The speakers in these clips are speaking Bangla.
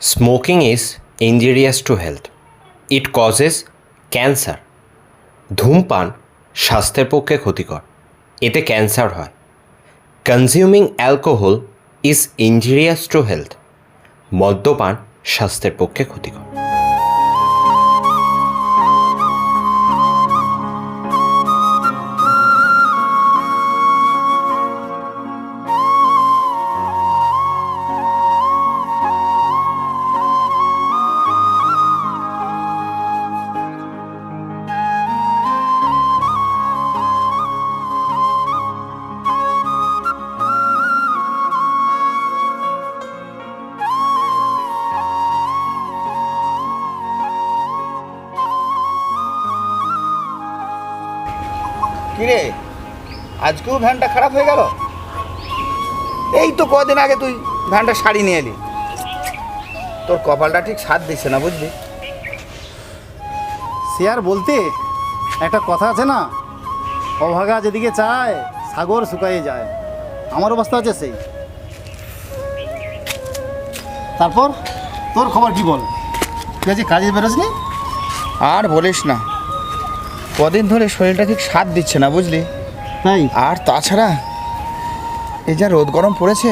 Smoking is injurious to health. It causes cancer. ধূমপান স্বাস্থ্যের পক্ষে ক্ষতিকর, এতে ক্যান্সার হয়। Consuming alcohol is injurious to health. মদ্যপান স্বাস্থ্যের পক্ষে ক্ষতিকর। কিরে, আজকেও ভ্যানটা খারাপ হয়ে গেল? এই তো কদিন আগে তুই ভ্যানটা শাড়ি নিয়ে এলি। তোর কপালটা ঠিক সাথ দিচ্ছে না, বুঝলি? সে আর বলতে, একটা কথা আছে না, অভাগা যেদিকে চায় সাগর শুকাইয়ে যায়। আমার অবস্থা হচ্ছে সেই। তারপর তোর খবর কি বল? তুই আজকে কাজে বেরোসনি? আর বলিস না, কদিন ধরে শরীরটা ঠিক সাথ দিচ্ছে না, বুঝলি? তাই? আর তাছাড়া এই যা রোদ গরম পড়েছে,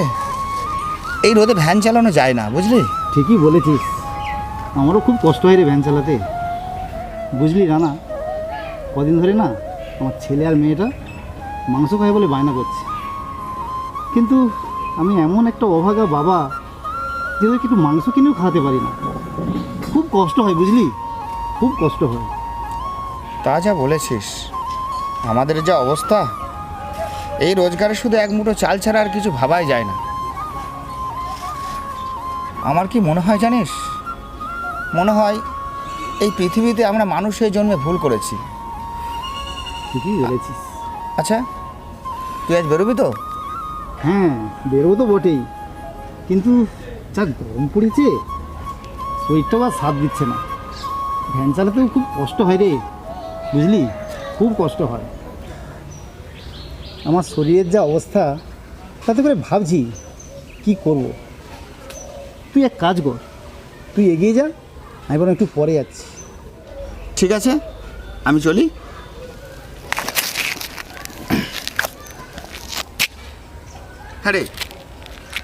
এই রোদে ভ্যান চালানো যায় না, বুঝলি? ঠিকই বলেছিস, আমারও খুব কষ্ট হয় রে ভ্যান চালাতে। বুঝলি রানা, কদিন ধরে না আমার ছেলে আর মেয়েটা মাংস খায় বলে বায়না করছে। কিন্তু আমি এমন একটা অভাগা বাবা যে ওদেরকে একটু মাংস কিনেও খাওয়াতে পারি না। খুব কষ্ট হয়, বুঝলি? খুব কষ্ট হয়। তা যা বলেছিস, আমাদের যা অবস্থা, এই রোজগারে শুধু এক মুঠো চাল ছাড়া আর কিছু ভাবাই যায় না। আমার কি মনে হয় জানিস, মনে হয় এই পৃথিবীতে আমরা মানুষ হয়ে জন্মে ভুল করেছি। ঠিকই বলেছিস। আচ্ছা, তুই আজ বেরোবি তো? হ্যাঁ, বেরোবো তো বটেই, কিন্তু যা গরম পড়েছে শরীরটাও আর সাথ দিচ্ছে না। ভ্যান চালাতেও খুব কষ্ট হয় রে, বুঝলি? খুব কষ্ট হয়। আমার শরীরের যা অবস্থা, তাতে করে ভাবছি কি করব। তুই এক কাজ কর, তুই এগিয়ে যা, আমি বরং একটু পরে যাচ্ছি। ঠিক আছে, আমি চলি। হ্যাঁ রে,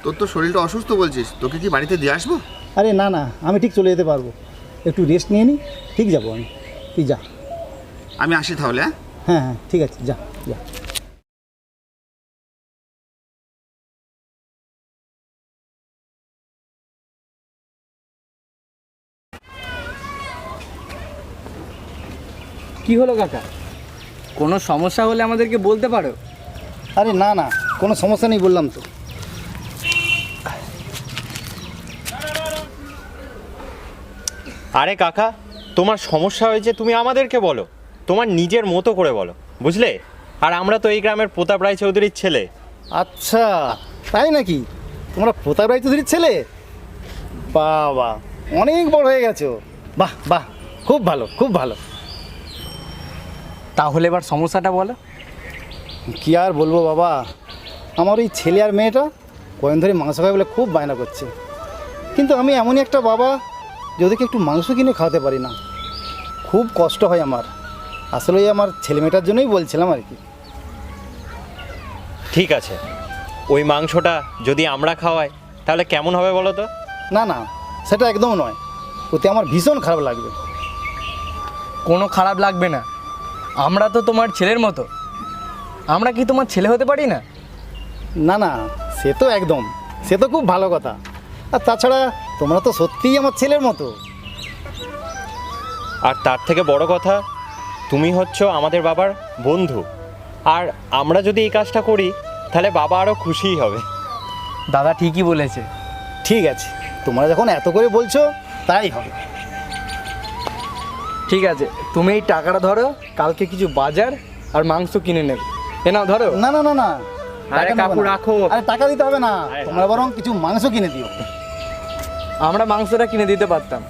তোর তো শরীরটা অসুস্থ বলছিস, তোকে কি বাড়িতে দিয়ে আসবো? আরে না না, আমি ঠিক চলে যেতে পারবো। একটু রেস্ট নিয়ে নিই, ঠিক যাবো আমি। তুই যা। আমি আসি তাহলে। হ্যাঁ, হ্যাঁ হ্যাঁ, ঠিক আছে, যা যা। কি হলো কাকা? কোনো সমস্যা হলে আমাদেরকে বলতে পারো। আরে না না, কোনো সমস্যা নেই বললাম তো। আরে কাকা, তোমার সমস্যা হয়েছে তুমি আমাদেরকে বলো, তোমার নিজের মতো করে বলো, বুঝলে? আর আমরা তো এই গ্রামের প্রতাপ রায়চৌধুরীর ছেলে। আচ্ছা, তাই নাকি? তোমরা প্রতাপ রায়চৌধুরীর ছেলে? বাবা, অনেক বড় হয়ে গেছো। বাহ বাহ, খুব ভালো খুব ভালো। তাহলে এবার সমস্যাটা বলো। কি আর বলবো বাবা, আমার ওই ছেলে আর মেয়েটা কয়েন ধরে মাংস খায় বলে খুব বায়না করছে। কিন্তু আমি এমনই একটা বাবা যে ওদেরকে একটু মাংস কিনে খাওয়াতে পারি না। খুব কষ্ট হয় আমার। আসলে ওই আমার ছেলে মেয়েটার জন্যই বলছিলাম আর কি। ঠিক আছে, ওই মাংসটা যদি আমরা খাওয়াই তাহলে কেমন হবে বলো তো? না না, সেটা একদম নয়, ওতে আমার ভীষণ খারাপ লাগবে। কোনো খারাপ লাগবে না, আমরা তো তোমার ছেলের মতো। আমরা কি তোমার ছেলে হতে পারি না? না না, সে তো একদম, সে তো খুব ভালো কথা। আর তাছাড়া তোমরা তো সত্যিই আমার ছেলের মতো। আর তার থেকে বড় কথা, তুমি হচ্ছ আমাদের বাবার বন্ধু। আর আমরা যদি এই কাজটা করি তাহলে বাবা আরও খুশিই হবে। দাদা ঠিকই বলেছে। ঠিক আছে, তোমরা যখন এত করে বলছো তাই হবে। ঠিক আছে, তুমি এই টাকাটা ধরো, কালকে কিছু বাজার আর মাংস কিনে নেবে। এ নাও ধরো। না না না না, আরে টাকা নেবো কাকু না। রাখো। আরে টাকা দিতে হবে না, তোমরা বরং কিছু মাংস কিনে দিও। আমরা মাংসটা কিনে দিতে পারতাম,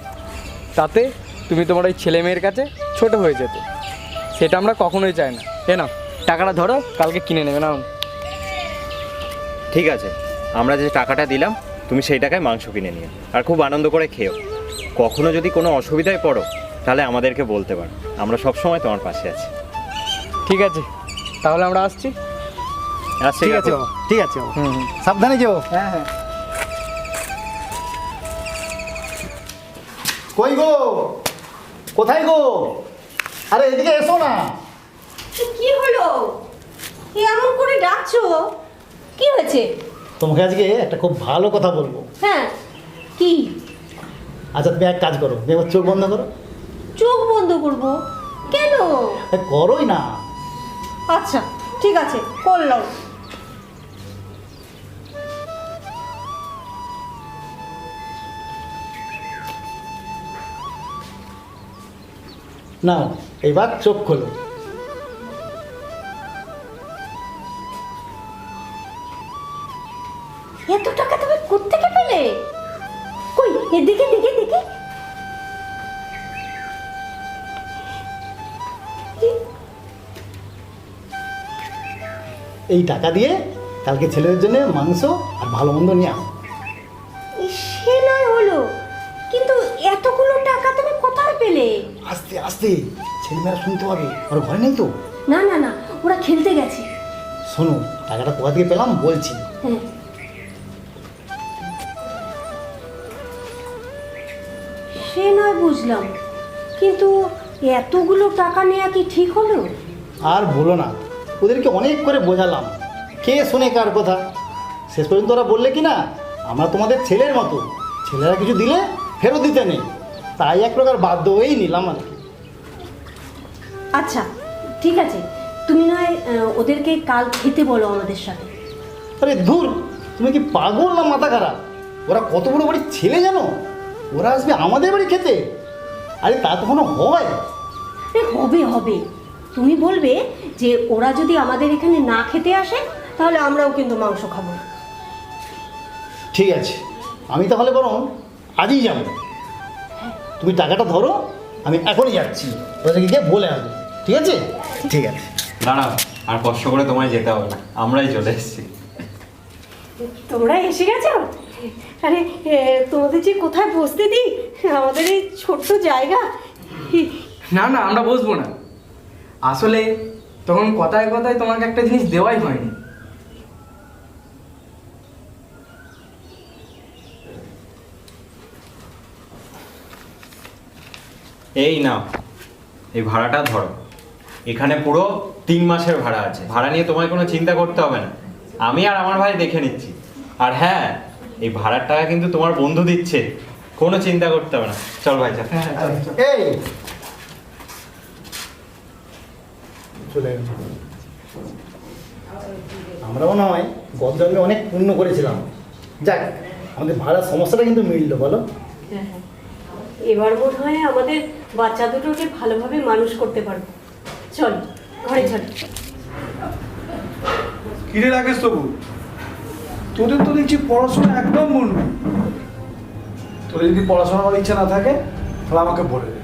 তাতে তুমি তোমার ওই ছেলে মেয়ের কাছে ছোট হয়ে যেতে। সেটা আমরা কখনোই চাই না। এ নাও টাকাটা ধরো, কালকে কিনে নেবে। নাও। ঠিক আছে, আমরা যে টাকাটা দিলাম তুমি সেই টাকায় মাংস কিনে নিও আর খুব আনন্দ করে খেও। কখনো যদি কোনো অসুবিধায় পড়ো তাহলে আমাদেরকে বলতে পারো, আমরা সব সময় তোমার পাশে আছি। ঠিক আছে, তাহলে আমরা আসছি। আসছি ঠিক আছে কাকু। বাবা, ঠিক আছে বাবা, হুম। সাবধানে যেও। হ্যাঁ হ্যাঁ। কই গো, কোথায় গো? আরে এদিকে এসো না। কি হলো? এমন করে ডাকছো, কি হয়েছে? তোমাকে আজকে একটা খুব ভালো কথা বলবো। হ্যাঁ, কি? আচ্ছা তুমি এক কাজ করো, তুমি এবার চোখ বন্ধ করো। চোখ বন্ধ করব কেন? করোই না। আচ্ছা ঠিক আছে, করলাম। নাও এবার চোখ খোলো। এত টাকা তুমি কোত্থেকে পেলে? কই এদিকে দেখি দেখি। এই টাকা দিয়ে কালকে ছেলেদের জন্য মাংস আর ভালো মন্দ নিয়ে আসো। সে নয় হলো, কিন্তু এতগুলো টাকা তুমি কোথায় পেলে? আস্তে আস্তে, ছেলেমেয়েরা শুনতে পাবে, ওর ঘরে নেই তো। না না না, ওরা খেলতে গেছে। শোনো, টাকাটা কোথা থেকে পেলাম বলছি। হ্যাঁ, সে নয় বুঝলাম, কিন্তু এতগুলো টাকা নেওয়া কি ঠিক হলো? আর বলো না, ওদেরকে অনেক করে বোঝালাম, কে শোনে কার কথা। শেষ পর্যন্ত ওরা বললে কি না, আমরা তোমাদের ছেলের মতো, ছেলেরা কিছু দিলে ফেরত দিতে নেই। তাই এক প্রকার বাধ্য হয়েই নিলাম আর কি। আচ্ছা ঠিক আছে, তুমি নয় ওদেরকে কাল খেতে বলো আমাদের সাথে। আরে ধুর, তুমি কি পাগল না মাথা খারাপ? ওরা কত বড় বাড়ির ছেলে জানো? ওরা আসবে আমাদের বাড়ি খেতে? আরে তা তো কোনো হয়? আরে হবে হবে, তুমি বলবে যে ওরা যদি আমাদের এখানে না খেতে আসে তাহলে আমরাও কিন্তু মাংস খাবো না। ঠিক আছে, আমি তাহলে বরং আজই যাব। তুমি টাকাটা ধরো, আমি এখনই যাচ্ছি, ওদেরকে গিয়ে বলে আসবো। ঠিক আছে? ঠিক আছে। দাঁড়াও, আর কষ্ট করে তোমায় যেতে হবে না, আমরাই চলে এসেছি। তোমরা এসে গেছো? আরে তোমাদের যে কোথায় বসতে দিই, আমাদের এই ছোট্ট জায়গা। না না, আমরা বসবো না। আসলে তখন কথায় কথায় তোমাকে একটা জিনিস দেওয়াই হয়নি। এই নাও, এই ভাড়াটা ধরো। এখানে পুরো 3 মাসের ভাড়া আছে। ভাড়া নিয়ে তোমায় কোনো চিন্তা করতে হবে না, আমি আর আমার ভাই দেখে নিচ্ছি। আর হ্যাঁ, এই ভাড়ার টাকা কিন্তু তোমার বন্ধু দিচ্ছে, কোনো চিন্তা করতে হবে না। চল ভাই চল। এই চলে এলো। আমরাও নয় গত জন্মে অনেক পুণ্য করেছিলাম। যাক, আমাদের ভাড়ার সমস্যাটা কিন্তু মিললো, বলো। এবার মনে হয় আমাদের বাচ্চা দুটোকে ভালোভাবে মানুষ করতে পারবো। চল ঘরে চল। কিরে রাকেশ তবু, তোদের তো দেখছি পড়াশোনা একদম মন নেই। তোদের যদি পড়াশোনা করার ইচ্ছা না থাকে তাহলে আমাকে বলে দে,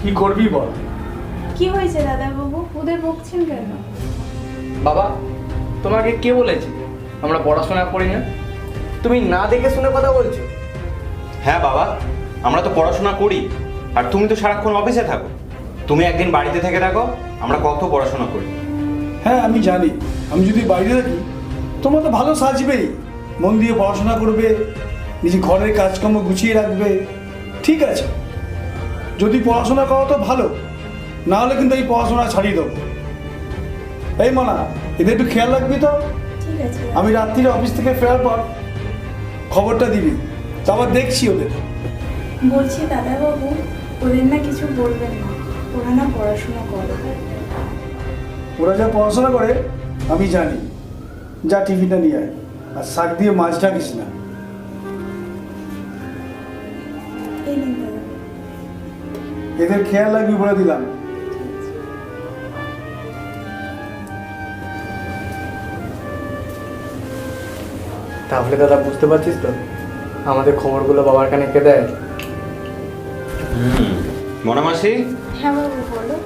কি করবি বল। কি হয়েছে দাদাবাবু, ওদের বকছেন কেন? বাবা, তোমাকে কে বলেছে আমরা পড়াশোনা করি না? তুমি না দেখে শুনে কথা বলছো। হ্যাঁ বাবা, আমরা তো পড়াশোনা করি, আর তুমি তো সারাক্ষণ অফিসে থাকো। তুমি একদিন বাড়িতে থেকে থাকো, আমরা কত পড়াশোনা করি। হ্যাঁ আমি জানি, আমি যদি বাইরে থাকি তোমরা তো ভালো সাজবেই, মন দিয়ে পড়াশোনা করবে, নিজে ঘরের কাজকর্ম গুছিয়ে রাখবে। ঠিক আছে, যদি পড়াশোনা করো তো ভালো, না হলে কিন্তু এই পড়াশোনা ছাড়িয়ে দেবো। এই মানা, এদের একটু খেয়াল রাখবি তো। ঠিক আছে। আমি রাত্রিরে অফিস থেকে ফেরার পর খবরটা দিবি, তারপর দেখছি ওদের। বলছি দাদাবাবু, ওদের না কিছু বলবেন না, ওরা না পড়াশোনা করে। ওরা যা পড়াশোনা করে আমি জানি। যা টিফিনটা নিয়ে আয়, আর শাক দিয়ে মাছ ঢাকিস না। এই নিন দাদা। এদের খেয়াল রাখবি বলে দিলাম। তাহলে দাদা বুঝতে পারছিস তো, আমাদের খবরগুলো বাবার কানে কে দেয়? মনামাসি, হ্যাঁ বাবু বলো।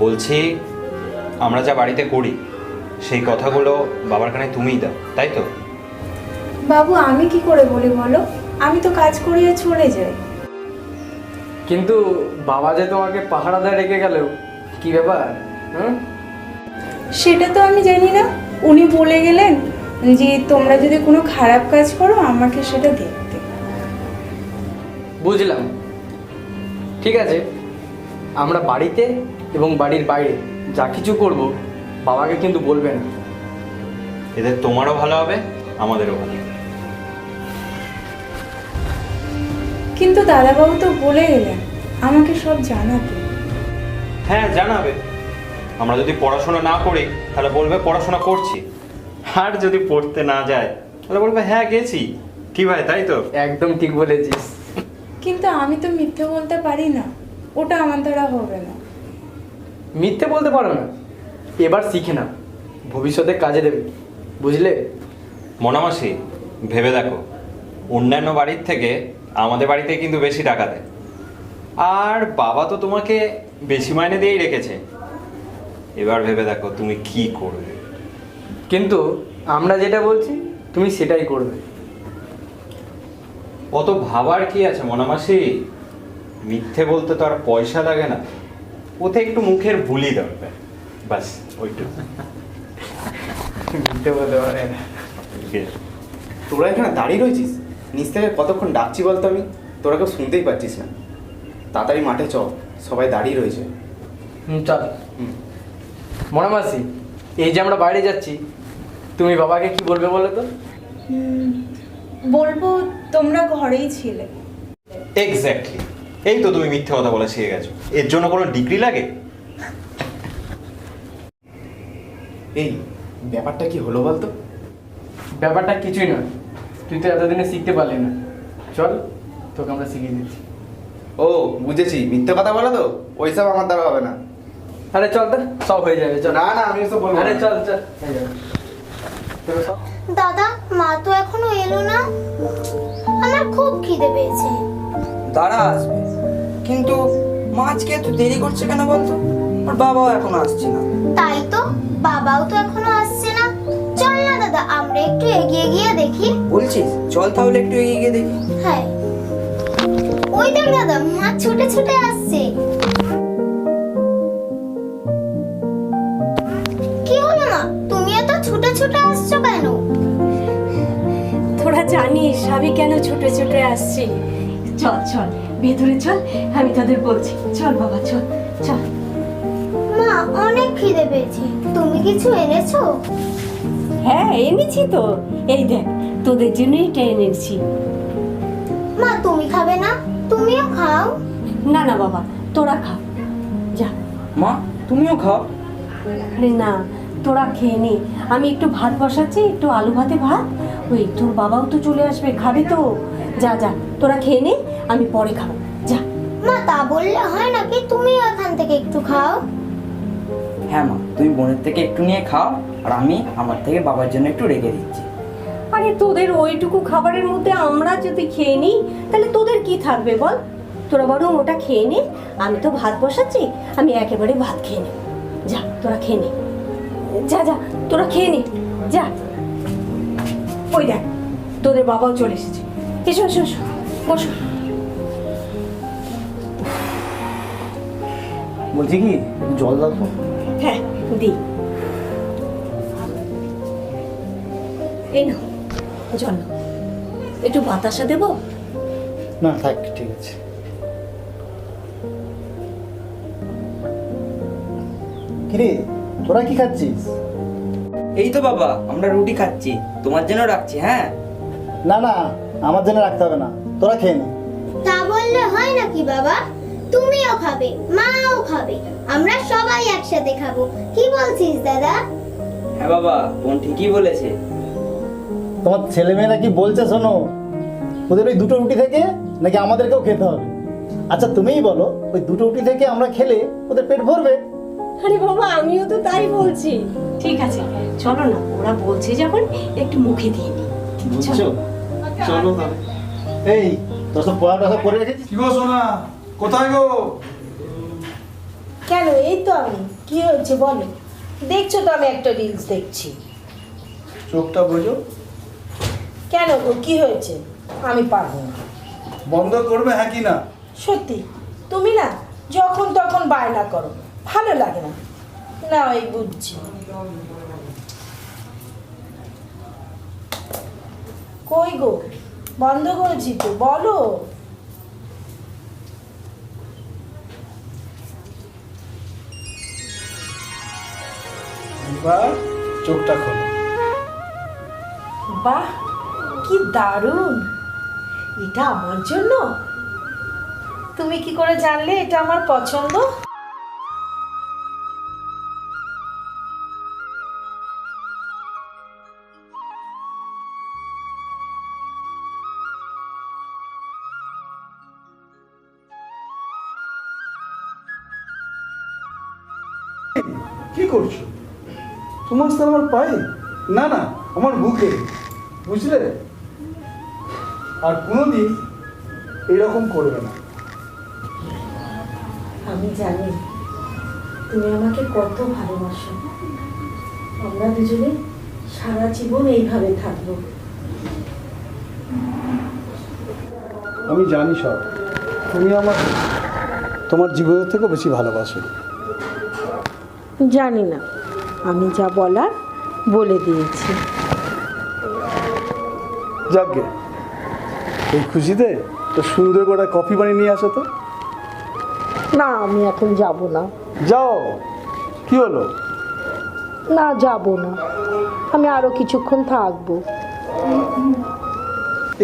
বলছি আমরা যা বাড়িতে করি সেই কথাগুলো বাবার কানে তুমিই দাও, তাই তো? বাবু আমি কি করে বলি বলো, আমি তো কাজ করিয়ে চলে যাই। কিন্তু বাবা যে তোমাকে পাহারাদার রেখে গেল, কি ব্যাপার? হুম? সেটা তো আমি জানি না, উনি বলে গেলেন যে তোমরা যদি কোনো খারাপ কাজ করো আমাকে সেটা দেখতে। বুঝলাম, ঠিক আছে। আমরা বাড়িতে এবং বাড়ির বাইরে যা কিছু করব বাবাকে কিন্তু বলবে না। এতে তোমারও ভালো হবে, আমাদেরও ভালো হবে। কিন্তু দাদাবাবু তো বলে গেলেন আমাকে সব জানাতে। হ্যাঁ, জানাবে। আমরা যদি পড়াশোনা না করি তাহলে বলবে পড়াশোনা করছি, আর যদি পড়তে না যায় তাহলে বলবে হ্যাঁ গেছি। কি ভাই, তাই তো? একদম ঠিক বলেছিস। কিন্তু আমি তো মিথ্যে বলতে পারি না, ওটা আমার দ্বারা হবে না। মিথ্যে বলতে পারো না, এবার শিখে না, ভবিষ্যতে কাজে দেবে, বুঝলে? মনামাসি, ভেবে দেখো, অন্যান্য বাড়ির থেকে আমাদের বাড়িতে কিন্তু বেশি টাকা দেয়, আর বাবা তো তোমাকে বেশি মাইনে দিয়েই রেখেছে। এবার ভেবে দেখো তুমি কি করবে। কিন্তু আমরা যেটা বলছি তুমি সেটাই করবে। অত ভাবার কি আছে মনামাসি? মিথ্যে বলতে তো আর পয়সা লাগে না, ওতে একটু মুখের ভুলই দরকার, বাস ওইটুকু। মিথ্যে বলতে পারে না। তোরা এখানে দাঁড়িয়ে রয়েছিস, নিচ থেকে কতক্ষণ ডাকছি বলতো আমি, তোরা কেউ শুনতেই পাচ্ছিস না। তাড়াতাড়ি মাঠে চল, সবাই দাঁড়িয়ে রয়েছে। চল। মনামাসি, এই যে আমরা বাইরে যাচ্ছি, তুমি বাবাকে কি বলবে বলো তো? বলবো তোমরা ঘরেই ছিলে। এক্স্যাক্টলি, এই তো তুমি মিথ্যে কথা বলা শিখে গেছো। এর জন্য কোনো ডিগ্রি লাগে? এই ব্যাপারটা কি হলো বলতো? ব্যাপারটা কিছুই নয়, তুই তো এতদিনে শিখতে পারলি না। চল, তোকে আমরা শিখিয়ে দিচ্ছি। ও বুঝেছি, মিথ্যে কথা বলো তো, ওইসব আমার দ্বারা হবে না। আরে চল তো, সব হয়ে যাবে। চল। না না, আমি ওসব বলবো না। আরে চল চল, হয়ে যাবে। তোরা সব দাদা, মা তো এখনো এলো না, আমার খুব খিদে পেয়েছে। দাঁড়া, আসবে। কিন্তু মা আজকে এত দেরি করছে কেন বলতো? আর বাবাও এখনো আসছে না। তাই তো, বাবাও তো এখনো আসছে না। চল না দাদা, আমরা একটু এগিয়ে গিয়ে দেখি। বলছিস? চল তাহলে একটু এগিয়ে গিয়ে দেখি। হ্যাঁ, ওই দেখ দাদা, মা ছুটে ছুটে আসছে। কি হলো মা, তুমি এত ছুটে ছুটে আসছো কেন? তোরা জানিস আমি কেন ছুটে ছুটে আসছি? চল চল ভেতরে চল, আমি তোদের বলছি। চল বাবা, চল চল। মা অনেক খিদে পেয়েছে, তুমি কিছু এনেছো? হ্যাঁ এনেছি তো, এই দেখ তোদের জন্য এটা এনেছি। মা তুমি খাবে না? তুমিও খাও। না না বাবা, তোরা খা, যা। মা তুমিও খাও। আরে না, তোরা খেয়ে নে, আমি একটু ভাত বসাচ্ছি, একটু আলু ভাতে ভাত। ওই তোর বাবাও তো চলে আসবে, খাবে তো। যা যা, তোরা খেয়ে নে, আমি পরে খাবো, যা। মা তা বললে হয় নাকি, তুমিও এখান থেকে একটু খাও। হ্যাঁ মা, তুমি বোনের থেকে একটু নিয়ে খাও, আর আমি আমার থেকে বাবার জন্য একটু রেখে দিচ্ছি। আরে তোদের ওইটুকু খাবারের মধ্যে আমরা যদি খেয়ে নিই তাহলে তোদের কি থাকবে বল? তোরা বরং ওটা খেয়ে নে, আমি তো ভাত বসাচ্ছি, আমি একেবারে ভাত খেয়ে নেব। যা তোরা খেয়ে নে, যা যা, তোরা খেয়ে নে, যা। ওই দেখ তোদের বাবাও চলে এসেছে। এসো এসো এসো, বসো। বলছি কি, একটু জল দাও তো। হ্যাঁ দি, এই নাও জল নাও। একটু বাতাসা দেবো? না থাক, ঠিক আছে। কিরে, তোরা কি খাচ্ছিস? এই তো বাবা, আমরা রুটি খাচ্ছি, তোমার জন্য রাখছি। হ্যাঁ না না, আমার জন্য রাখতে হবে না, তোরা খেয়ে নে। তা বললে হয় নাকি বাবা, তুমিও খাবে, মাও খাবে, আমরা সবাই একসাথে খাবো। কি বলছিস দাদা? হ্যাঁ বাবা, বোন ঠিকই বলেছে। তোমার ছেলেমেয়েরা কি বলছে শোনো, ওদের ওই দুটো রুটি থেকে নাকি আমাদেরকেও খেতে হবে। আচ্ছা তুমিই বলো, ওই দুটো রুটি থেকে আমরা খেলে ওদের পেট ভরবে? আরে বাবা, আমিও তো তাই বলছি। ঠিক আছে চলো না, ওরা বলছে যখন একটু মুখে দিয়ে নি। বুঝছো? চলো তাহলে। এই তোর সব পড়াটা সব করে রেখেছিস? কি গো সোনা, কোথায় গো? কেন, এই তো আমি। কি হয়েছে বলো? দেখছো তো আমি একটা রিলস দেখছি। চোখটা বোঝো। কেন কেন গো, কি হয়েছে? আমি পারবো না। বন্ধ করবে হ্যাঁ কি না? সত্যি তুমি না যখন তখন বায়না করো, ভালো লাগে না। না ওই বুঝছি। কই গো, বন্ধ করেছি তো, বলো। এবার চোখটা খোলো। বাহ, কি দারুণ! এটা আমার জন্য? তুমি কি করে জানলে এটা আমার পছন্দ? কি করছো? তোমার তো আমার পায়ে, না না আমার বুকে, বুঝলে? আর কোনোদিন এরকম করবে না। আমি জানি তুমি আমাকে কত ভালোবাসো। আমরা দুজনে সারা জীবন এইভাবে থাকবো। আমি জানি সব, তুমি আমার তোমার জীবনের থেকেও বেশি ভালোবাসো। জানি না, আমি যা বলার বলে দিয়েছি। যাকগে, এই খুশিতে তো সুন্দর করে কফি বানিয়ে নিয়ে আসো তো। না, আমি এখন যাব না। যাও, কি হলো? না, যাব না, আমি আরো কিছুক্ষণ থাকবো।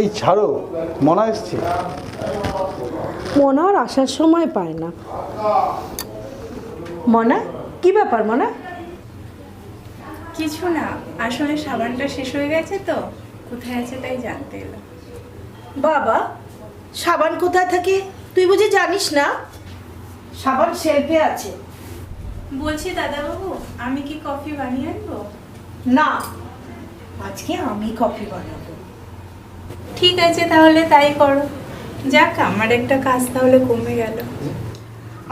এই ছাড়ো, মনা এসছে। মনা আর আসার সময় পায় না। মনা, কি ব্যাপার মনা? কিছু না, আসলে সাবানটা শেষ হয়ে গেছে তো, কোথায় আছে তাই জানতে এলাম। বাবা, সাবান কোথায় থাকে তুই বুঝি জানিস না? সাবান শেলফে আছে। বলছি দাদাবাবু, আমি কি কফি বানিয়ে আনবো? না, আজকে আমি কফি বানাবো। ঠিক আছে, তাহলে তাই করো। যাক, আমার একটা কাজ তাহলে কমে গেল।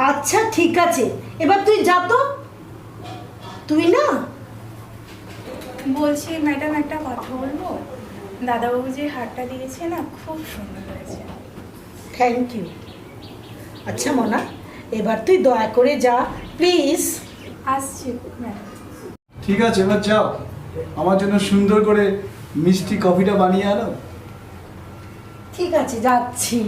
আচ্ছা ঠিক আছে, এবার তুই যা তো। তুই না, বলছি ম্যাডাম, একটা কথা বলবো? দাদাবাবু যে হারটা দিয়েছে না, খুব সুন্দর হয়েছে। Thank you. আচ্ছা মনা, এবার তুই দয়া করে যা প্লিজ। আসছি ম্যাডাম। ঠিক আছে, এবার যাও, আমার জন্য সুন্দর করে মিষ্টি কফিটা বানিয়ে আনো। ঠিক আছে, যাচ্ছি।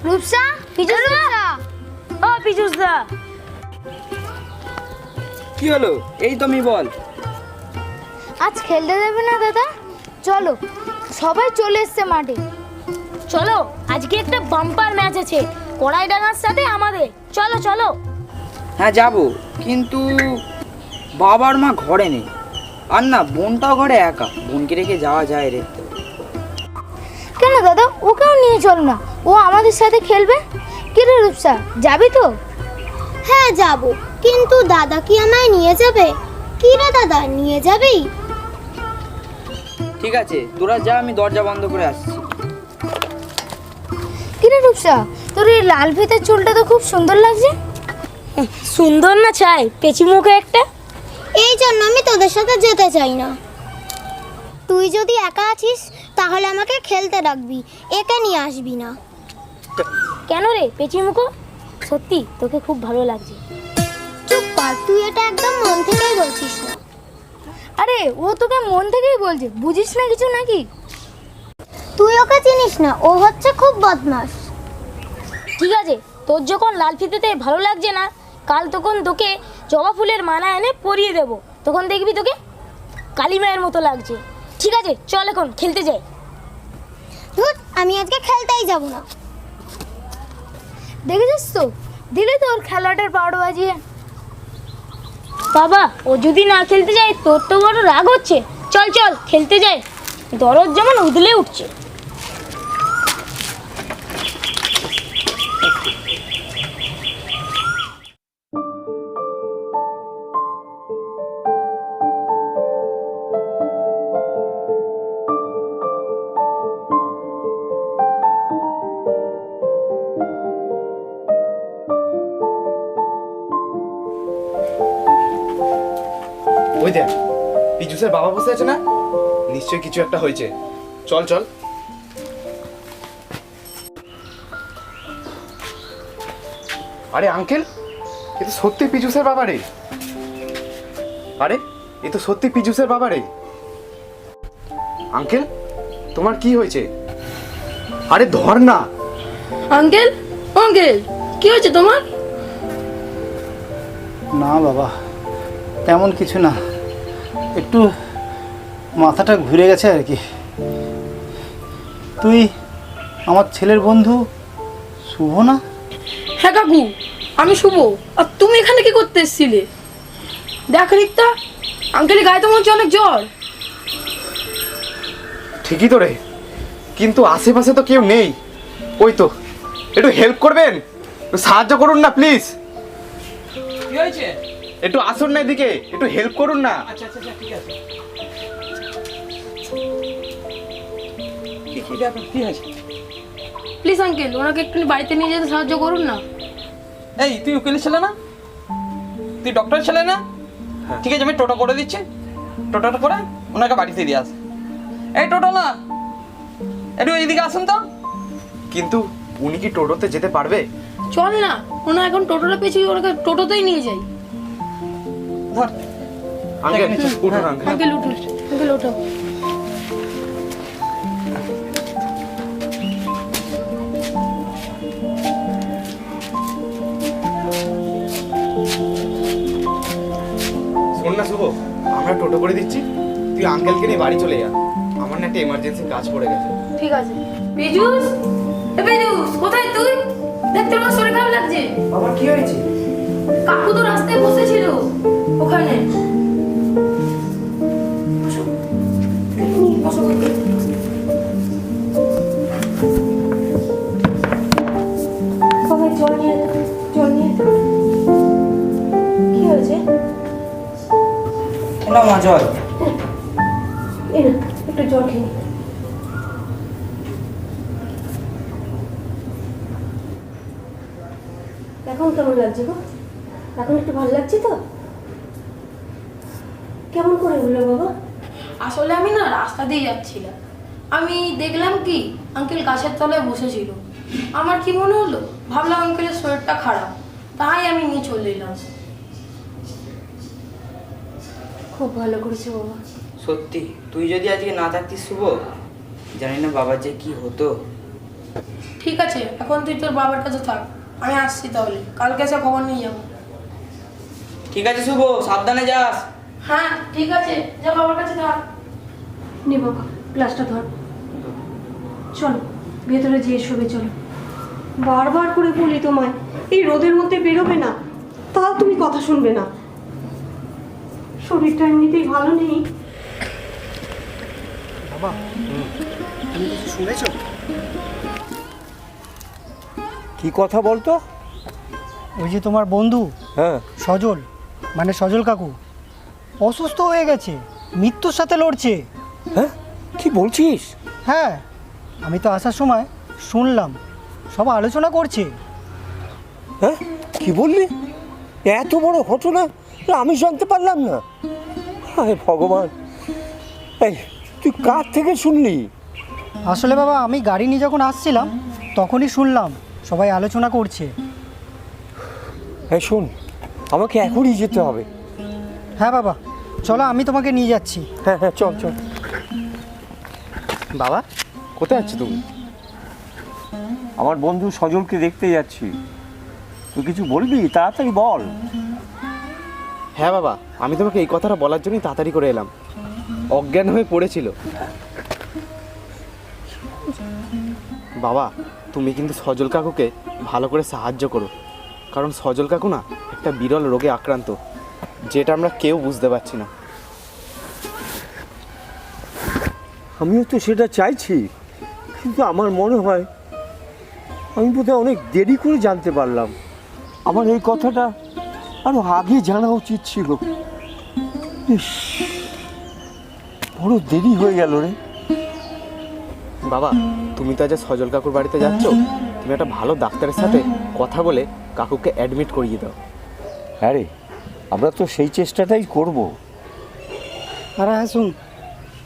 রূপসা, রূপসা, ও পিজুসদা। কি হলো? এই তুমি বল। আজ খেলতে দেবে না দাদা? চলো, সবাই চলে এসছে মাঠে। চলো, আজকে একটা বাম্পার ম্যাচ আছে কড়াইডাঙ্গার সাথে আমাদের। চলো চলো। হ্যাঁ যাব, কিন্তু বাবার মা ঘরে নেই, আর না বোনটাও ঘরে একা। বোনকে রেখে যাওয়া যায় রে? কেন দাদা, ওকেও নিয়ে চল না, ও আমাদের সাথে খেলবে। কি রে রূপসা, যাবি তো? হ্যাঁ যাব, কিন্তু দাদা কি আমায় নিয়ে যাবে? কি রে দাদা, নিয়ে যাবি? ঠিক আছে, তোরা যা, আমি দরজা বন্ধ করে আসছি। কি রে রূপসা, তোর এই লাল ফিতের চুলটা তো খুব সুন্দর লাগছে। সুন্দর না চাই পেঁচি মুখে একটা? এই জন্য আমি তোদের সাথে যেতে চাই না। তুই যদি একা আছিস তাহলে আমাকে খেলতে ডাকবি, একা নিয়ে আসবি না। কেন রে পেঁচি মুখো, সত্যি তোকে খুব ভালো লাগছে। চুপ কর, তুই এটা একদম মন থেকেই বলছিস না। আরে ও তোকে মন থেকেই বলছে, বুঝিস না কিছু নাকি? তুই ওকে চিনিস না, ও হচ্ছে খুব বদমাশ। ঠিক আছে, তোর যখন লাল ফিতেতে ভালো লাগছে না, কাল তখন তোকে জবা ফুলের মালা এনে পরিয়ে দেব, তখন দেখবি তোকে কালী মায়ের মতো লাগছে। ঠিক আছে, চল এখন খেলতে যাই। ধুর, আমি আজকে খেলতেই যাব না। দেখেছিস তো, দিলে তোর খেলাটার পাউডার বাজিয়ে। বাবা, ও যদি না খেলতে যায় তোর তো বড় রাগ হচ্ছে। চল চল খেলতে যাই, দরদ যেমন উদলে উঠছে। ওই দেখ পিজুসের বাবা বসে আছে না, নিশ্চয়ই কিছু একটা হয়েছে। চল চল। আরে আঙ্কেল, এ তো সত্যি পিজুসের বাবা রে। আরে এ তো সত্যি পিজুসের বাবা রে। আঙ্কেল তোমার কি হয়েছে? আরে ধর না। আঙ্কেল, আঙ্কেল কি হয়েছে তোমার? না বাবা, তেমন কিছু না, একটু মাথাটা ঘুরে গেছে আর কি। তুই আমার ছেলের বন্ধু শুভ না? হ্যাঁ কাকু, আমি শুভ। আর তুমি এখানে কি করতে এসেছিলে? দেখ রিক্তা, আঙ্কেলের গায়ে তো মনে হচ্ছে অনেক জ্বর। ঠিকই তো রে, কিন্তু আশেপাশে তো কেউ নেই। ওই তো, একটু হেল্প করবেন, একটু সাহায্য করুন না প্লিজ। কি হয়েছে? একটু আসুন না এদিকে, একটু হেল্প করুন না। আচ্ছা আচ্ছা ঠিক আছে। কি ব্যাপার, কি হয়েছে? প্লিজ আঙ্কেল, ওনাকে একটু বাড়িতে নিয়ে যেতে সাহায্য করুন না। এই তুই উকিলের ছেলে না? তুই ডক্টরের ছেলে না? ঠিক আছে, আমি টোটো করে দিচ্ছি। টোটোটা করে ওনাকে বাড়িতে দিয়ে আস। এই টোটো না, একটু এইদিকে আসুন তো। কিন্তু উনি কি টোটোতে যেতে পারবে? চল না, ওনা এখন টোটোটা পেয়েছি, ওনাকে টোটোতেই নিয়ে যাই। ধর আঙ্কেল উঠুন আঙ্কেল। আঙ্কেল উঠুন, আঙ্কেল ওঠো। শোন না শুভ, আমরা টোটো করে দিচ্ছি, তুই আঙ্কেলকে নিয়ে বাড়ি চলে যা। আমার না একটা এমার্জেন্সি কাজ পড়ে গেছে। ঠিক আছে। বিজুস, এ বিজুস, কোথায় তুই? দেখতে আমার শরীর খারাপ লাগছে। বাবা কি হয়েছে? কাকু তো রাস্তায় বসেছিল ওখানে। বসো, বসো। বাবা জল নিয়ে আয়, জল নিয়ে আয়। কি হয়েছে? না মা, জল। এই না, একটু জল খেয়ে নে। এখন কেমন লাগছে গো? এখন একটু ভালো লাগছে তো? কেমন করে হলো বাবা? আসলে আমি না রাস্তা দিয়ে যাচ্ছিলাম, আমি দেখলাম কি আঙ্কেল গাছের তলায় বসেছিল। আমার কি মনে হলো, ভাবলাম আঙ্কেলের শরীরটা খারাপ, তাই আমি নিয়ে চলে এলাম। খুব ভালো করেছো বাবা। সত্যি তুই যদি আজকে না থাকতিস শুভ, জানি না বাবার যে কি হতো। ঠিক আছে, এখন তুই তোর বাবার কাছে থাক, আমি আসছি তাহলে, কালকে এসে খবর নিয়ে যাবো। ঠিক আছে শুভ, সাবধানে যাস। হ্যাঁ ঠিক আছে, যা বাবার কাছে থাক। নে বাবা, গ্লাসটা ধর। চলো ভেতরে যেয়ে শোবে, চলো। বারবার করে বলি তোমায়, এই রোদের মধ্যে বেরোবে না, তা তুমি কথা শুনবে না। শরীরটা এমনিতেই ভালো নেই। বাবা, তুমি কিছু শুনেছো? কি কথা বলতো? ওই যে তোমার বন্ধু হ্যাঁ, সজল, মানে সজল কাকু অসুস্থ হয়ে গেছে, মৃত্যুর সাথে লড়ছে। হ্যাঁ কি বলছিস? হ্যাঁ, আমি তো আসার সময় শুনলাম, সব আলোচনা করছে। হ্যাঁ কি বললি? এত বড় ঘটনা আমি জানতে পারলাম না। হায় ভগবান, এই তুই কার থেকে শুনলি? আসলে বাবা, আমি গাড়ি নিয়ে যখন আসছিলাম তখনই শুনলাম সবাই আলোচনা করছে। হ্যাঁ শোন, আমাকে এখনই যেতে হবে। হ্যাঁ বাবা, চলো আমি তোমাকে নিয়ে যাচ্ছি। হ্যাঁ হ্যাঁ চল চল। বাবা কোথায় যাচ্ছ তুমি? আমার বন্ধু সজলকে দেখতে যাচ্ছি। তুই কিছু বলবি? তাড়াতাড়ি বল। হ্যাঁ বাবা, আমি তোমাকে এই কথাটা বলার জন্যই তাড়াতাড়ি করে এলাম। অজ্ঞান হয়ে পড়েছিল বাবা। তুমি কিন্তু সজল কাকুকে ভালো করে সাহায্য করো, কারণ সজল কাকু না একটা বিরল রোগে আক্রান্ত, যেটা আমরা কেউ বুঝতে পারছি না। আমিও তো সেটা চাইছি, কিন্তু আমার মনে হয় আমি বোধহয় অনেক দেরি করে জানতে পারলাম। আমার এই কথাটা আরো আগে জানা উচিত ছিল। ইস, বড় দেরি হয়ে গেল রে। বাবা, তুমি তো আজ সজল কাকুর বাড়িতে যাচ্ছ, তুমি একটা ভালো ডাক্তারের সাথে কথা বলে কাকুকে অ্যাডমিট করিয়ে দাও। হ্যাঁ রে, আমরা তো সেই চেষ্টাটাই করব, আর হ্যাঁ শুন,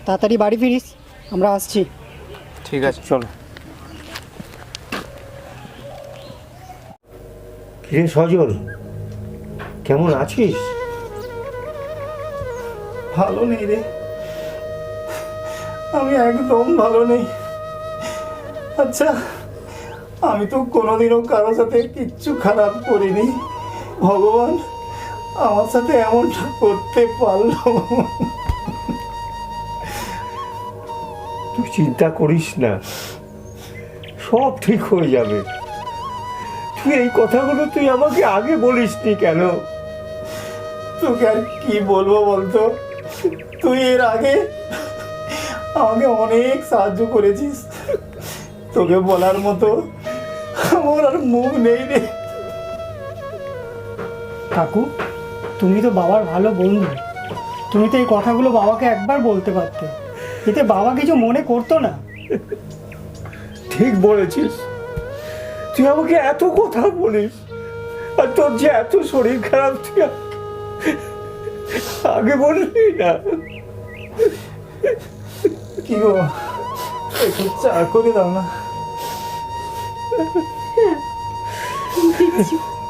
তাড়াতাড়ি বাড়ি ফিরিস, আমরা আসছি। ঠিক আছে, চলো। কিরে সজল, কেমন আছিস? ভালো নেই রে, আমি একদম ভালো নেই। আচ্ছা, আমি তো কোনোদিনও কারোর সাথে কিচ্ছু খারাপ করিনি, ভগবান আমার সাথে এমনটা করতে পারলো। তুই চিন্তা করিস না, সব ঠিক হয়ে যাবে। তুই এই কথাগুলো তুই আমাকে আগে বলিসনি কেন? তোকে আর কি বলবো বলতো, তুই এর আগে আমাকে অনেক সাহায্য করেছিস, তোকে বলার মতো আমার আর মুখ নেই রে। কাকু, তুমি তো বাবার ভালো বন্ধু, তুমি তো এই কথাগুলো বাবাকে একবার বলতে পারতে, এতে বাবা কিছু মনে করতো না। ঠিক বলেছিস, তুই আমাকে এত কথা বলিস, আর তোর যে এত শরীর খারাপ তুই আগে বললি না। কি গো, একটু চা করে দাও না।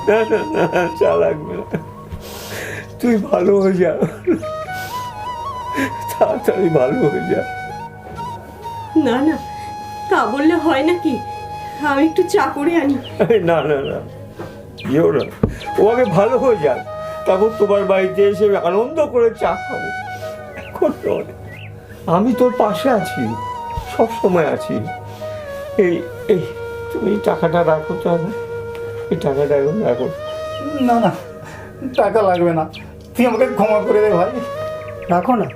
না না না, চা লাগবে না, তুই ভালো হয়ে যা, তাড়াতাড়ি ভালো হয়ে যা। না না, তা বললে হয় নাকি? আমি একটু চা করে আনি। না না না, যেও না, ও আগে ভালো হয়ে যাক, তারপর তোমার বাড়িতে এসে আনন্দ করে চা খাবো। এখন নয়, আমি তোর পাশে আছি, সব সময় আছি। এই এই তুমি টাকাটা রাখো তো, এই টাকাটা এখন রাখো। না না, টাকা লাগবে না, তুই আমাকে ক্ষমা করে দে ভাই। রাখো না,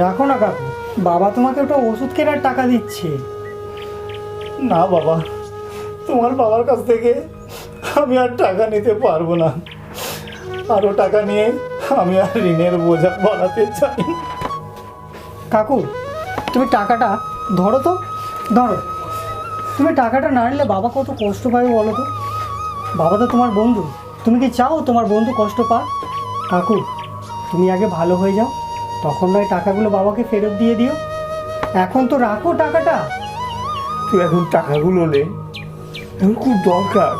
রাখো না কাকু, বাবা তোমাকে ওটা ওষুধ কেনার টাকা দিচ্ছে। না বাবা, তোমার বাবার কাছ থেকে আমি আর টাকা নিতে পারবো না, আরও টাকা নিয়ে আমি আর ঋণের বোঝা বাড়াতে চাই। কাকু, তুমি টাকাটা ধরো তো, ধরো। তুমি টাকাটা না নিলে বাবা কত কষ্ট পাবে বলো তো? বাবা তো তোমার বন্ধু, তুমি কি চাও তোমার বন্ধু কষ্ট পাক? কাকু, তুমি আগে ভালো হয়ে যাও, তখন নয় টাকাগুলো বাবাকে ফেরত দিয়ে দিও। এখন তো রাখো টাকাটা। তুই এখন টাকাগুলো নে, এখন খুব দরকার,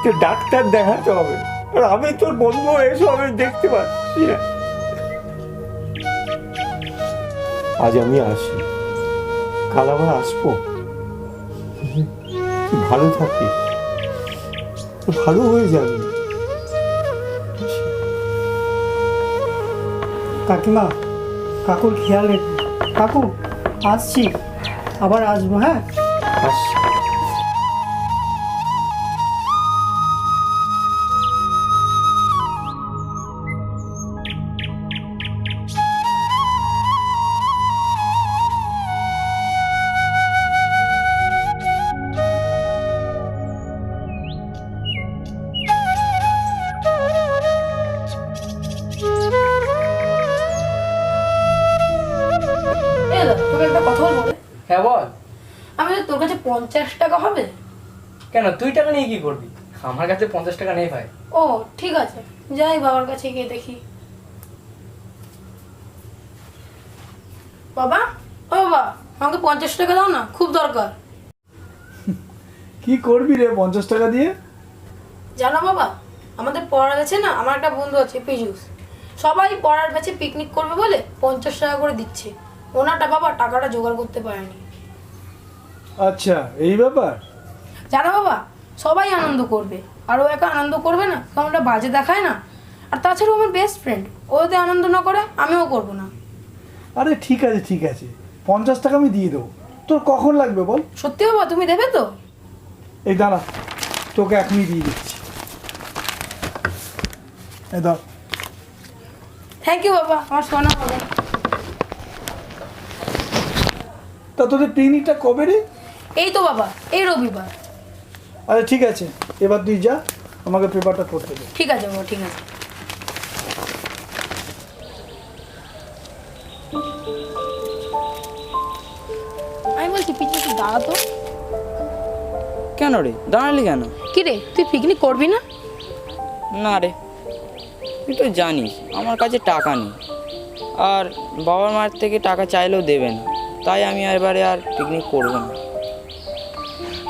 তো ডাক্তার দেখাতে হবে, আর আমি তোর বন্ধু এসব আমি দেখতে পাচ্ছি না। আজ আমি আসি, কাল আবার আসবো। তুই ভালো থাকিস, ভালো হয়ে যাবে। কাকিমা, কাকুর খেয়াল রেখো। কাকু, আসছি, আবার আসবো। হ্যাঁ, আসছি। তোকে একটা কথা বলবো? হ্যাঁ বল। আমি তোর কাছে 50 টাকা হবে? কেন, তুই টাকা নিয়ে কি করবি? আমার কাছে 50 টাকা নেই ভাই। ও ঠিক আছে, যাই বাবার কাছে গিয়ে দেখি। বাবা, ও বাবা, আমাকে 50 টাকা দাও না, খুব দরকার। কি করবি রে 50 টাকা দিয়ে? জানো বাবা, আমাদের পড়ার ব্যাচে না আমার একটা বন্ধু আছে পীযূষ, সবাই পড়ার ব্যাচে পিকনিক করবে বলে 50 টাকা করে দিচ্ছে। ওনাটা বাবা টাকাটা জোগাড় করতে পারেনি। আচ্ছা, এই ব্যাপার। জানো বাবা, সবাই আনন্দ করবে, আর ও একা আনন্দ করবে না, কারণ ওটা বাজে দেখায় না। আর তাছাড়া ও আমার বেস্ট ফ্রেন্ড, ও যদি আনন্দ না করে আমিও করবো না। আরে ঠিক আছে ঠিক আছে, 50 টাকা আমি দিয়ে দেবো। তোর কখন লাগবে বল? সত্যি বাবা, তুমি দেবে তো? এই দাঁড়া, তোকে এখনই দিয়ে দিচ্ছি। এই ধর। থ্যাংক ইউ বাবা, আমার সোনা বাবা। তা তোদের পিকনিকটা কবে রে? এই তো বাবা, এই রবিবার। আচ্ছা ঠিক আছে, এবার তুই যা, আমাকে পেপারটা করতে দে। ঠিক আছে বাবা, ঠিক আছে। আমি বলছি পিছনে তুই দাঁড়াতো। কেন রে, দাঁড়ালি কেন? কি রে, তুই পিকনিক করবি না? না রে, তুই তো জানিস আমার কাছে টাকা নেই। আর বাবার মার থেকে টাকা চাইলেও দেবে না, তাই আমি এবারে আর পিকনিক করবো না।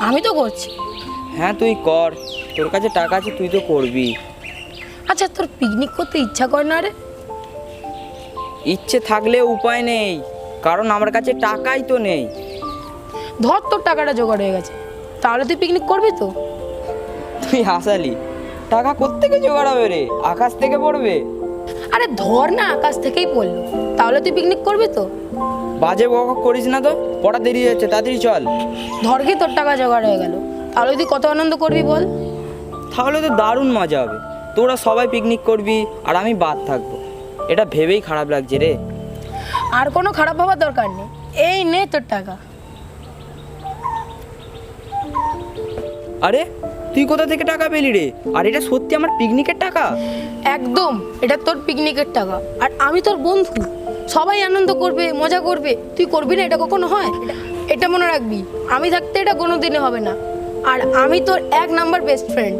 আমি তো করছি। হ্যাঁ তুই কর, তোর কাছে টাকা আছে, তুই তো করবি। আচ্ছা, তোর পিকনিক করতে ইচ্ছা করে না রে? ইচ্ছে থাকলে উপায় নেই, কারণ আমার কাছে টাকাই তো নেই। ধর তোর টাকাটা জোগাড় হয়ে গেছে, তাহলে তুই পিকনিক করবি তো? তুই হাসালি, টাকা কোত্থেকে জোগাড় হবে রে? আকাশ থেকে পড়বে? আরে ধর না, আকাশ থেকেই পড়লো, তাহলে তুই পিকনিক করবি তো? বাজে বকা করিস না তো, পড়া দেরি হচ্ছে, তাড়াতাড়ি চল। ধর কি তোর টাকা জোগাড় হয়ে গেল, তাহলে তুই কত আনন্দ করবি বল? তাহলে তো দারুণ মজা হবে, তোরা সবাই পিকনিক করবি আর আমি বাদ থাকবো। এটা ভেবেই খারাপ লাগছে রে। আর কোনো খারাপ ভাবার দরকার নেই, এই নে তোর টাকা। আরে তুই কোথা থেকে টাকা পেলি রে? আর এটা সত্যি আমার পিকনিকের টাকা? একদম, এটা তোর পিকনিকের টাকা, আর আমি তোর বন্ধু, সবাই আনন্দ করবে, মজা করবে, তুই করবি না? এটা কখনো হয়? এটা মনে রাখবি, আমি থাকতে এটা কোনো দিনে হবে না, আর আমি তোর 1 নাম্বার বেস্ট ফ্রেন্ড।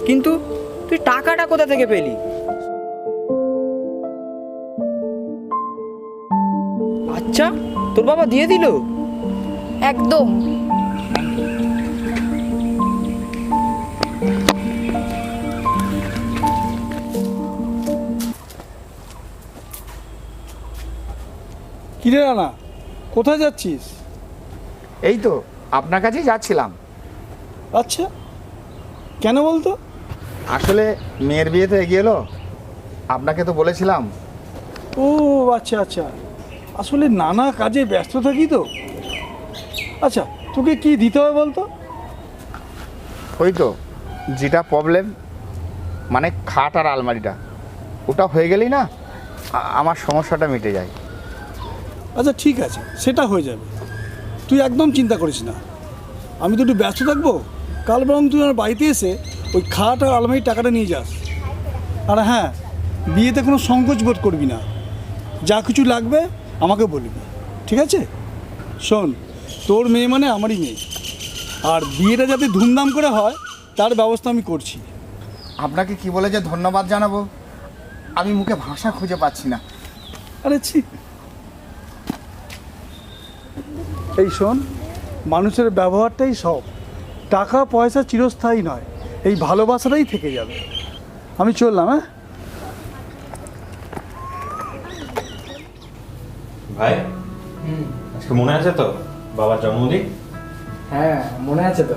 কিন্তু তুই টাকাটা কোথা থেকে পেলি? আচ্ছা, তোর বাবা দিয়ে দিল? একদম। কিরে রানা, কোথায় যাচ্ছিস? এই তো আপনার কাছেই যাচ্ছিলাম। আচ্ছা, কেন বলতো? আসলে মেয়ের বিয়ে তো এগিয়ে এলো, আপনাকে তো বলেছিলাম। ও আচ্ছা আচ্ছা, আসলে নানা কাজে ব্যস্ত থাকি তো। আচ্ছা, তোকে কি দিতে হবে বলতো? ওই তো যেটা প্রবলেম, মানে খাট আর আলমারিটা, ওটা হয়ে গেলেই না আমার সমস্যাটা মিটে যায়। আচ্ছা ঠিক আছে, সেটা হয়ে যাবে, তুই একদম চিন্তা করিস না। আমি তো একটু ব্যস্ত থাকবো, কাল বরং তুই আমার বাড়িতে এসে ওই খাট আর আলমারির টাকাটা নিয়ে যাস। আর হ্যাঁ, বিয়েতে কোনো সংকোচ বোধ করবি না, যা কিছু লাগবে আমাকে বলবি, ঠিক আছে? শোন, তোর মেয়ে মানে আমারই মেয়ে, আর বিয়েটা যাতে ধুমধাম করে হয় তার ব্যবস্থা আমি করছি। আপনাকে কি বলে যে ধন্যবাদ জানাবো, আমি মুখে ভাষা খুঁজে পাচ্ছি না। আরে ছি, এই শোন, মানুষের ব্যবহারটাই সব, টাকা পয়সা চিরস্থায়ী নয়, এই ভালোবাসাটাই থেকে যাবে। আমি চললাম। হ্যাঁ ভাই, আজকে মনে আছে তো বাবার জন্মদিন? হ্যাঁ মনে আছে তো।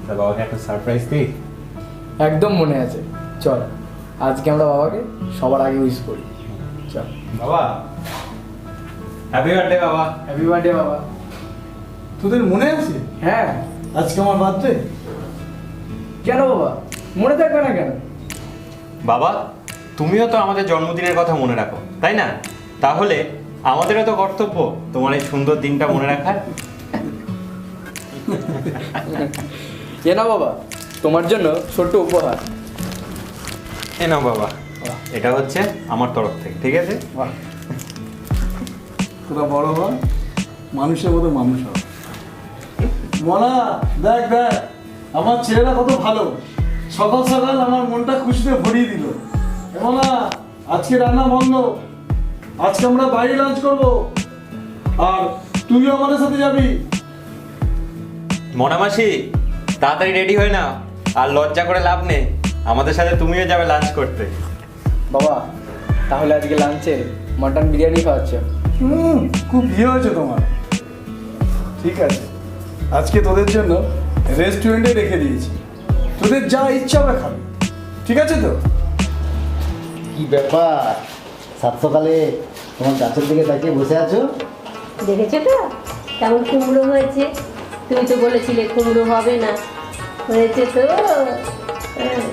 তা বাবাকে একটা সারপ্রাইজ দিই। একদম মনে আছে, চল আজকে আমরা বাবাকে সবার আগে উইশ করি। চল বাবা, হ্যাপি বার্থডে বাবা। হ্যাপি বার্থডে বাবা। তোদের মনে আছে হ্যাঁ, আজকে আমার বার্থডে? কেন বাবা, মনে থাকবে না কেন? বাবা, তুমিও তো আমাদের জন্মদিনের কথা মনে রাখো, তাই না? তাহলে আমাদেরও তো কর্তব্য তোমার এই সুন্দর দিনটা মনে রাখার। এ না বাবা, তোমার জন্য ছোট্ট উপহার। এ নাও বাবা, এটা হচ্ছে আমার তরফ থেকে, ঠিক আছে? বাহ, তোরা বড় হ, মানুষের মতো মানুষ হ। মনা, দেখ দেখ আমার ছেলেরা কত ভালো, সকাল সকাল আমার মনটা খুশিতে ভরিয়ে দিল। মনা, আজকে রান্না বন্ধ, আজকে আমরা বাইরে লাঞ্চ করব, আর তুইও আমাদের সাথে যাবি। মনামাসি, তাড়াতাড়ি রেডি হয়ে না, আর লজ্জা করে লাভ নেই, আমাদের সাথে তুমিও যাবে লাঞ্চ করতে। বাবা, তাহলে আজকে লাঞ্চে মটন বিরিয়ানি খাওয়াচ্ছ? খুব বিয়ে হয়েছে তোমার। ঠিক আছে, আজকে তোদের জন্য রেস্টুরেন্টে রেখে দিয়েছি, তোদের যা ইচ্ছা হবে খাবে, ঠিক আছে তো? কি ব্যাপার, সাত সকালে তোমার গাছের দিকে তাকিয়ে বসে আছো? দেখেছো তো কেমন কুমড়ো হয়েছে? তুমি তো বলেছিলে কুমড়ো হবে না, হয়েছে তো।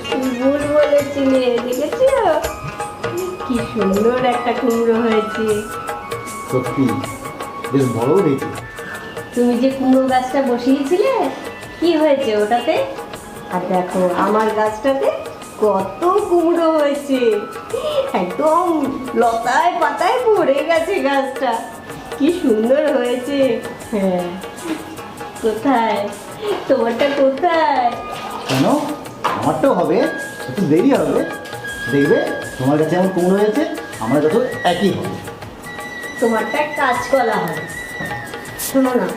তুমি ভুল বলেছিলে, দেখেছো কি সুন্দর একটা কুমড়ো হয়েছে। সত্যি বেশ বড় হয়েছে। তুমি যে কুমড়ো গাছটা বসিয়েছিলে, কি হয়েছে ওটাতে? আর দেখো আমার গাছটাতে কত কুমড়ো হয়েছে, একদম লতায় পাতায় ভরে গেছে গাছটা, কি সুন্দর হয়েছে। হ্যাঁ, কোথায় তোমারটা, কোথায়? কেন, আমারটাও হবে, একটু দেরি হবে, দেখবে তোমার কাছে আমার কুমড়ো হয়েছে, আমরা যত একই হবে। তোমারটা কাজ করা হয়। শোনো না,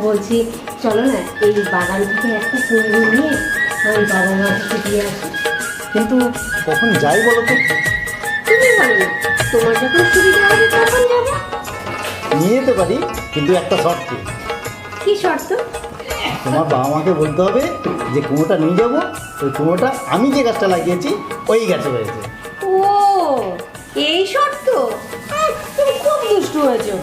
বলছি চলো না এই বাগান থেকে একটা কুমড়ো নিয়ে আমি বাবা মাকে দিয়ে আসি। কিন্তু কখন যাই বলো তো? তুমি বলো না, তোমার যখন সুবিধা হবে তখন যাবে। নিয়ে যেতে পারি, কিন্তু একটা শর্তে। কি শর্ত? তোমার বাবা মাকে বলতে হবে যে কুমোটা নিয়ে যাবো, ওই কুমোটা আমি যে গাছটা লাগিয়েছি ওই গাছে রয়েছে। ও এই শর্ত? তুমি খুব দুষ্টু হয়েছো।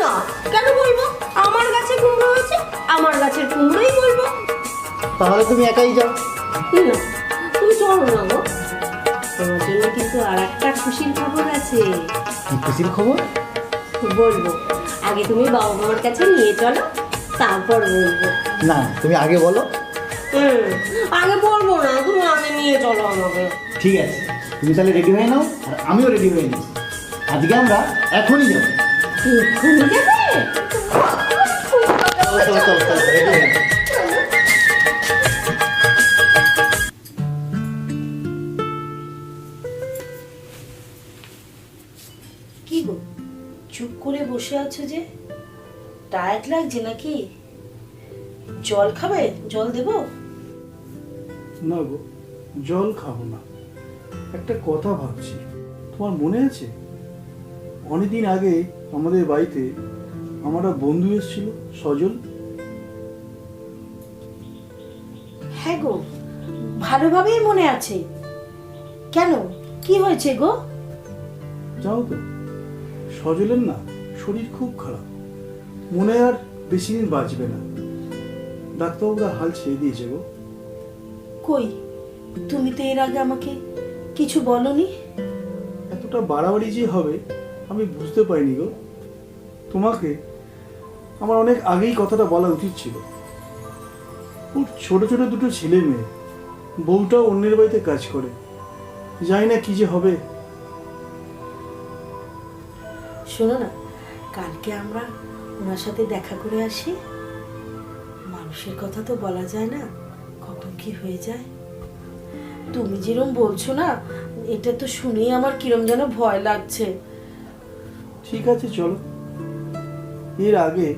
না, কেন বলবো? আমার গাছে কুমড়ো হয়েছে, আমার গাছের কুমড়োই বলবো। তাহলে তুমি একাই যাও। না, তুমি চলো না গো, তোমার জন্য কিন্তু আর একটা খুশির খবর আছে। কি খুশির খবর? বলবো, আগে তুমি বাবা মার কাছে নিয়ে চলো, তারপর বলবো। না, তুমি আগে বলো। আগে বলবো না, তুমি আগে নিয়ে চলো আমাকে। ঠিক আছে, তুমি তাহলে রেডি হয়ে নাও, আর আমিও রেডি হয়ে নিই। আজকে আমরা এখনই যাবো। এক্ষুনি যাবে? চলো চলো চলো চলো, রেডি হয়ে নাও। কি গো, চুপ করে বসে আছো যে? টায়ার্ড লাগছে নাকি? জল খাবে? জল দেবো? না গো, জল খাবো না। একটা কথা ভাবছি, তোমার মনে আছে অনেকদিন আগে আমাদের বাড়িতে আমার এক বন্ধু এসেছিল, সজল? হ্যাঁ গো, ভালোভাবেই মনে আছে। কেন, কি হয়েছে গো? যাও তো, সজলের না শরীর খুব খারাপ, মনে আর বেশি দিন বাঁচবে না। ডাক্তারবাবুরা হাল ছেড়ে দিয়েছে গো। কই, তুমি তো এর আগে আমাকে কিছু বলনি। এতটা বাড়াবাড়ি যে হবে আমি বুঝতে পারিনি গো। তোমাকে আমার অনেক আগেই কথাটা বলা উচিত ছিল। ওর ছোট ছোট দুটো ছেলে মেয়ে, বউটাও অন্যের বাড়িতে কাজ করে, জানি না কি যে হবে। শোনো না, কালকে আমরা ওনার সাথে দেখা করে আসি। মানুষের কথা তো বলা যায় না, কখন কি হয়ে যায়। তুমি যেরকম বলছো না, এটা তো শুনেই আমার কিরম যেন ভয় লাগছে। ঠিক আছে চলো। এর আগে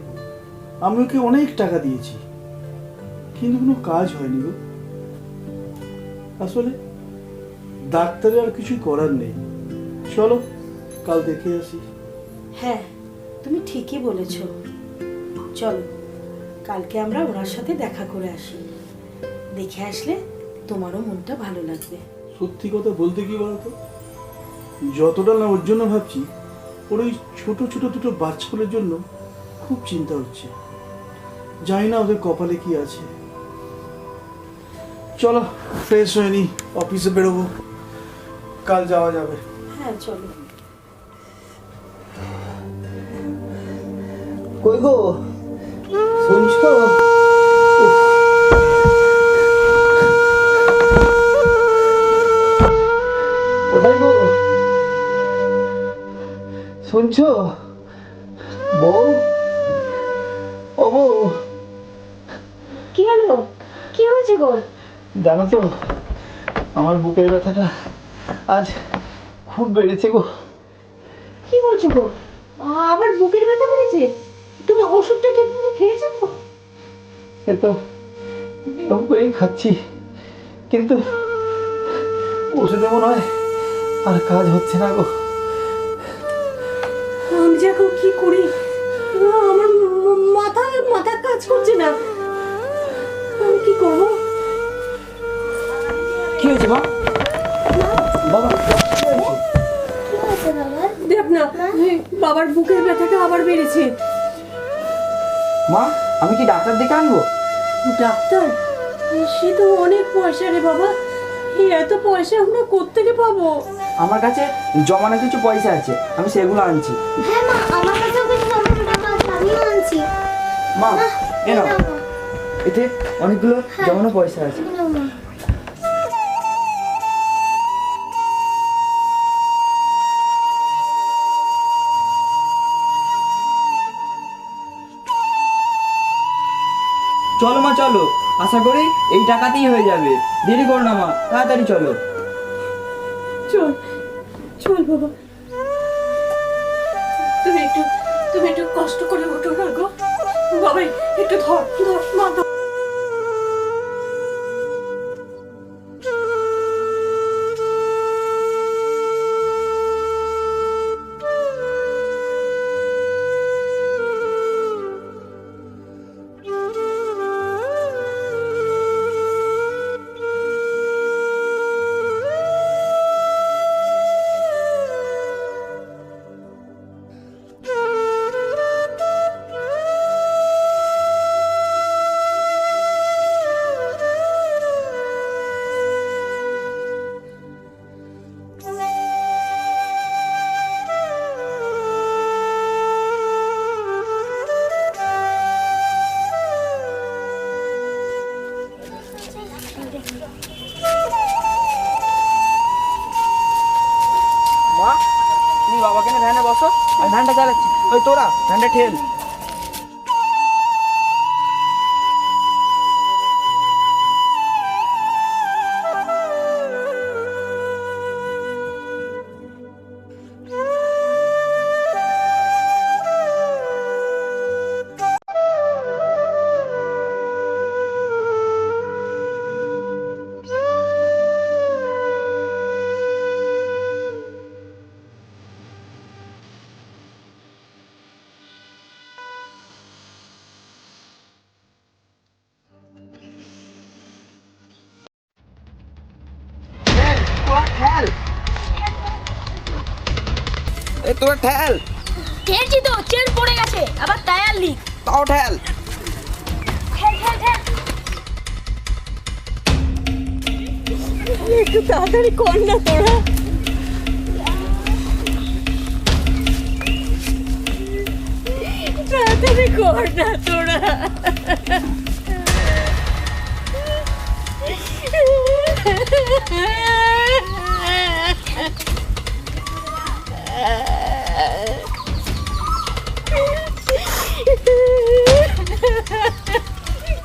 আমি ওকে অনেক টাকা দিয়েছি, কিন্তু কোনো কাজ হয়নি গো। আসলে ডাক্তারের আর কিছু করার নেই। চলো কাল দেখে আসি। হ্যাঁ, তুমি ঠিকই বলেছ। চলো কালকে আমরা ওনার সাথে দেখা করে আসি। দেখে আসলে তোমারও মনটা ভালো লাগবে। সত্যি কথা বলতে কি বলতো, যতটা না ওর জন্য ভাবছি, ওর ওই ছোট ছোট দুটো বাচ্চাগুলোর জন্য খুব চিন্তা হচ্ছে। জানি না ওদের কপালে কি আছে। চলো ফ্রেশ হয়ে নি, অফিসে বেরোবো, কাল যাওয়া যাবে। হ্যাঁ চলো। কই গো, শুনছো? কোথায় গো? শুনছো বউ? ও বউ, কি হলো? কি হয়েছে গো? জানো তো আমার বুকের ব্যথাটা আজ খুব বেড়েছে গো। কি বলছো গো? আবার বুকের ব্যথা বেড়েছে? তুমি ওষুধটা ঠিকমতো খেয়েছো তো? এ তো নিয়ম করেই খাচ্ছি, কিন্তু ওষুধে মনে হয় আর কাজ হচ্ছে না গো। আমি যে এখন কি করি? আমার মাথা কাজ করছে না। আমি কি করবো? কি হয়েছে মা? বাবা দেখ না, বাবার বুকের ব্যথাটা আবার বেড়েছে। মা, আমি কি ডাক্তার ডেকে আনবো? ডাক্তার? সে তো অনেক পয়সা রে বাবা, এত পয়সা আমরা কোত্থেকে পাবো? আমার কাছে জমানো কিছু পয়সা আছে, আমি সেগুলো আনছি। হ্যাঁ মা, আমার কাছেও কিছু জমানো টাকা আছে, আমিও আনছি। মা এ নাও, এতে অনেকগুলো জমানো পয়সা আছে। নাও মা। চলো মা চলো, আশা করি এই টাকাতেই হয়ে যাবে। দেরি করো না মা, তাড়াতাড়ি চলো। চল চল বাবা। তুমি একটু কষ্ট করে ওঠো না গো বাবাই, একটু ধর ধর মা ধর। মা, তুমি বাবাকে নিয়ে ভ্যানে বসো, আমি ভ্যানটা চালাচ্ছি। ওই তোরা ভ্যানটা ঠেল। এই তোরা ঠেল। ঠেলছি তো, চেন পড়ে গেছে, আবার টায়ার লিক। তাও ঠেল। ঠেল ঠেল ঠেল। একটু তাড়াতাড়ি কর না তোরা। তাড়াতাড়ি কর না তোরা।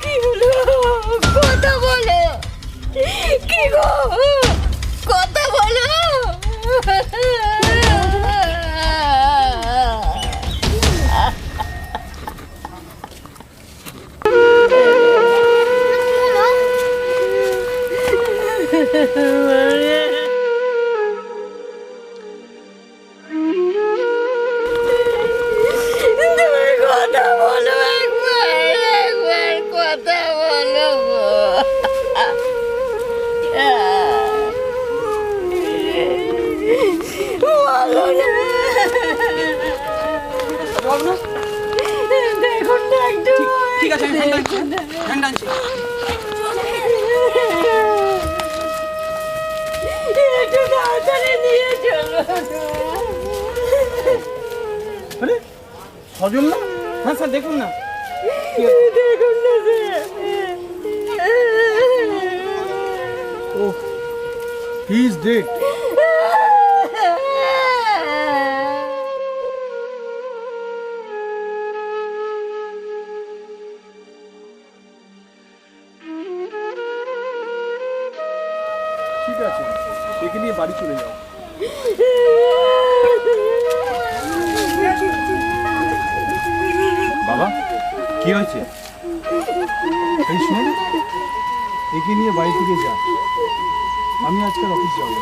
কি হলো? কথা বলো। কি গো? কথা বলো। তুমি কথা বলো একবার, একবার কথা বলো গো। বলো না। দেখুন না একটু। ঠিক আছে, আমি ভ্যানটা আনছি। একটু তাড়াতাড়ি নিয়ে চলো। আরে সজল না? হ্যাঁ স্যার, দেখুন না। দেখুন না sir. Oh he is dead. ঠিক আছে, একে নিয়ে বাড়ি চলে যাও। বাবা কি হয়েছে? এই শোন, একে নিয়ে বাড়ি থেকে যা, আমি আজকাল অফিস যাবো।